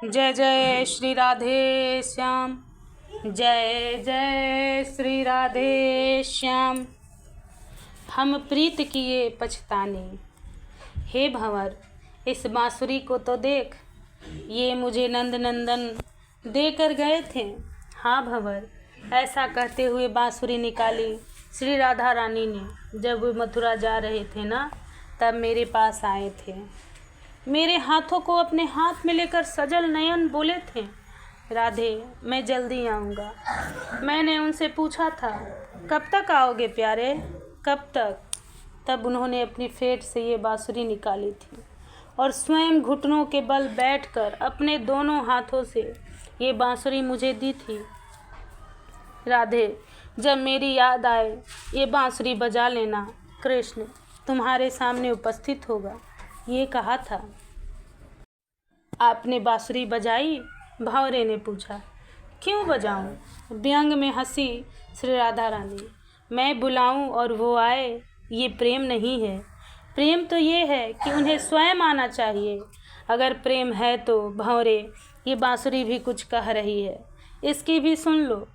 जय जय श्री राधे श्याम। जय जय श्री राधे श्याम। हम प्रीत किए पछताने। हे भंवर, इस बांसुरी को तो देख, ये मुझे नंद नंदन देकर गए थे। हाँ भंवर, ऐसा कहते हुए बांसुरी निकाली श्री राधा रानी ने। जब वो मथुरा जा रहे थे ना, तब मेरे पास आए थे। मेरे हाथों को अपने हाथ में लेकर सजल नयन बोले थे, राधे मैं जल्दी आऊँगा। मैंने उनसे पूछा था, कब तक आओगे प्यारे, कब तक? तब उन्होंने अपनी फेट से ये बांसुरी निकाली थी और स्वयं घुटनों के बल बैठकर अपने दोनों हाथों से ये बांसुरी मुझे दी थी। राधे, जब मेरी याद आए ये बांसुरी बजा लेना, कृष्ण तुम्हारे सामने उपस्थित होगा, ये कहा था। आपने बांसुरी बजाई? भावरे ने पूछा। क्यों बजाऊं? व्यंग में हंसी श्री राधा रानी। मैं बुलाऊं और वो आए, ये प्रेम नहीं है। प्रेम तो ये है कि उन्हें स्वयं आना चाहिए। अगर प्रेम है तो भावरे, ये बांसुरी भी कुछ कह रही है, इसकी भी सुन लो,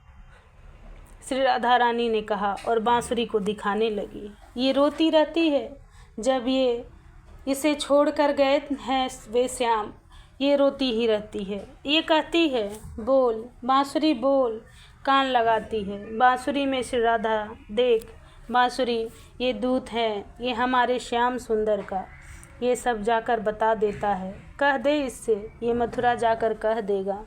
श्री राधा रानी ने कहा और बांसुरी को दिखाने लगी। ये रोती रहती है। जब ये इसे छोड़कर गए हैं वे श्याम, ये रोती ही रहती है। ये कहती है, बोल बांसुरी बोल। कान लगाती है बांसुरी में श्री राधा, देख बांसुरी, ये दूत है, ये हमारे श्याम सुंदर का। ये सब जाकर बता देता है। कह दे इससे, ये मथुरा जाकर कह देगा।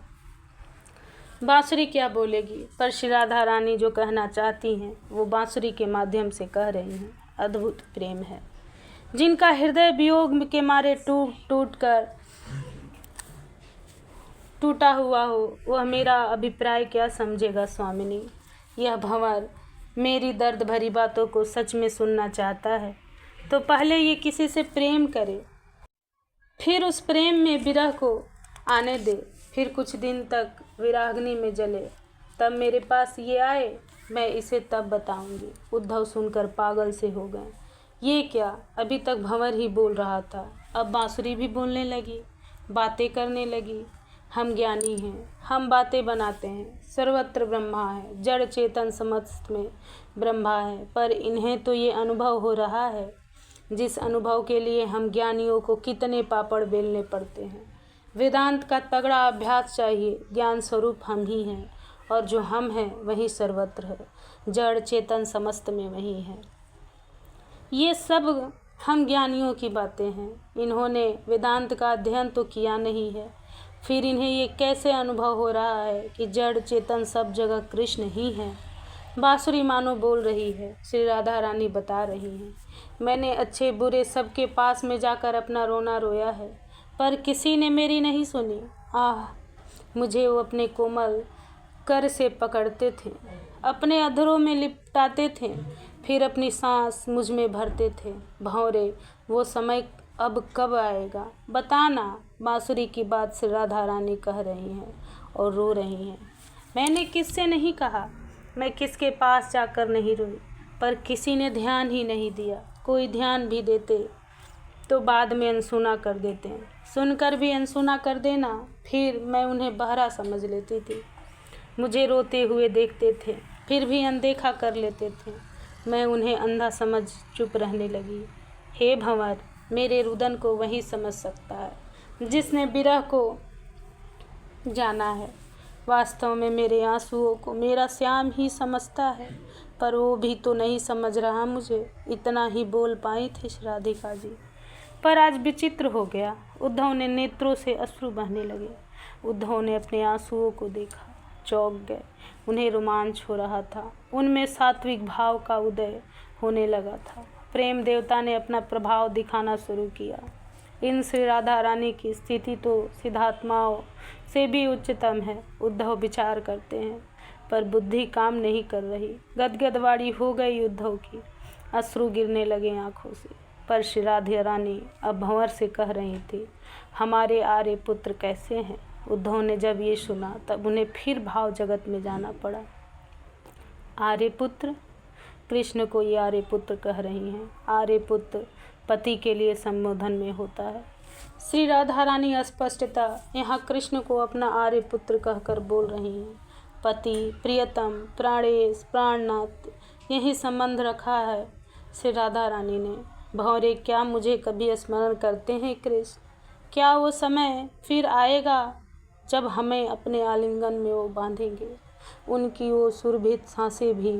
बांसुरी क्या बोलेगी, पर श्री राधा रानी जो कहना चाहती हैं वो बांसुरी के माध्यम से कह रही हैं। अद्भुत प्रेम है। जिनका हृदय वियोग के मारे टूटा हुआ हो, वह मेरा अभिप्राय क्या समझेगा स्वामिनी। यह भंवर मेरी दर्द भरी बातों को सच में सुनना चाहता है तो पहले ये किसी से प्रेम करे, फिर उस प्रेम में विरह को आने दे, फिर कुछ दिन तक विराग्नि में जले, तब मेरे पास ये आए, मैं इसे तब बताऊंगी। उद्धव सुनकर पागल से हो गए। ये क्या, अभी तक भंवर ही बोल रहा था, अब बांसुरी भी बोलने लगी, बातें करने लगी। हम ज्ञानी हैं, हम बातें बनाते हैं। सर्वत्र ब्रह्मा है, जड़ चेतन समस्त में ब्रह्मा है, पर इन्हें तो ये अनुभव हो रहा है जिस अनुभव के लिए हम ज्ञानियों को कितने पापड़ बेलने पड़ते हैं। वेदांत का तगड़ा अभ्यास चाहिए। ज्ञान स्वरूप हम ही हैं और जो हम हैं वही सर्वत्र है, जड़ चेतन समस्त में वही है। ये सब हम ज्ञानियों की बातें हैं। इन्होंने वेदांत का अध्ययन तो किया नहीं है, फिर इन्हें ये कैसे अनुभव हो रहा है कि जड़ चेतन सब जगह कृष्ण ही है। बांसुरी मानो बोल रही है, श्री राधा रानी बता रही हैं, मैंने अच्छे बुरे सबके पास में जाकर अपना रोना रोया है, पर किसी ने मेरी नहीं सुनी। आह, मुझे वो अपने कोमल कर से पकड़ते थे, अपने अधरों में लिपटाते थे, फिर अपनी सांस मुझ में भरते थे। भंवरे, वो समय अब कब आएगा, बताना। बांसुरी की बात से राधा रानी कह रही हैं और रो रही हैं। मैंने किससे नहीं कहा, मैं किसके पास जाकर नहीं रोई, पर किसी ने ध्यान ही नहीं दिया। कोई ध्यान भी देते तो बाद में अनसुना कर देते हैं, सुनकर भी अनसुना कर देना, फिर मैं उन्हें बहरा समझ लेती थी। मुझे रोते हुए देखते थे, फिर भी अनदेखा कर लेते थे। मैं उन्हें अंधा समझ चुप रहने लगी। हे भंवर, मेरे रुदन को वही समझ सकता है जिसने विरह को जाना है। वास्तव में मेरे आंसुओं को मेरा श्याम ही समझता है, पर वो भी तो नहीं समझ रहा मुझे। इतना ही बोल पाई थी राधिका जी, पर आज विचित्र हो गया। उद्धव ने नेत्रों से अश्रु बहने लगे। उद्धव ने अपने आंसुओं को देखा, चौंक गए। उन्हें रोमांच हो रहा था, उनमें सात्विक भाव का उदय होने लगा था। प्रेम देवता ने अपना प्रभाव दिखाना शुरू किया। इन श्री राधा रानी की स्थिति तो सिद्धात्माओं से भी उच्चतम है। उद्धव विचार करते हैं, पर बुद्धि काम नहीं कर रही। गदगदवाड़ी हो गई उद्धव की, अश्रु गिरने लगे आंखों से। पर श्री राधा रानी अब भंवर से कह रही थी, हमारे आर्य पुत्र कैसे हैं? उद्धव ने जब ये सुना तब उन्हें फिर भाव जगत में जाना पड़ा। आर्यपुत्र, कृष्ण को ये आर्यपुत्र कह रही हैं। आर्यपुत्र पति के लिए संबोधन में होता है। श्री राधा रानी स्पष्टतः यहाँ कृष्ण को अपना आर्य पुत्र कहकर बोल रही हैं। पति, प्रियतम, प्राणेश, प्राणनाथ यही संबंध रखा है श्री राधा रानी ने। भंवरे, क्या मुझे कभी स्मरण करते हैं कृष्ण? क्या वो समय फिर आएगा जब हमें अपने आलिंगन में वो बांधेंगे? उनकी वो सुरभित सांसें भी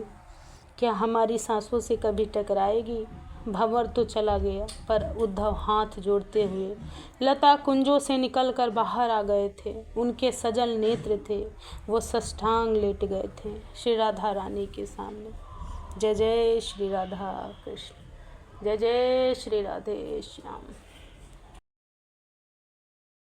क्या हमारी सांसों से कभी टकराएगी? भंवर तो चला गया, पर उद्धव हाथ जोड़ते हुए लता कुंजों से निकलकर बाहर आ गए थे। उनके सजल नेत्र थे, वो साष्टांग लेट गए थे श्री राधा रानी के सामने। जय जय श्री राधा कृष्ण, जय जय श्री राधे श्याम।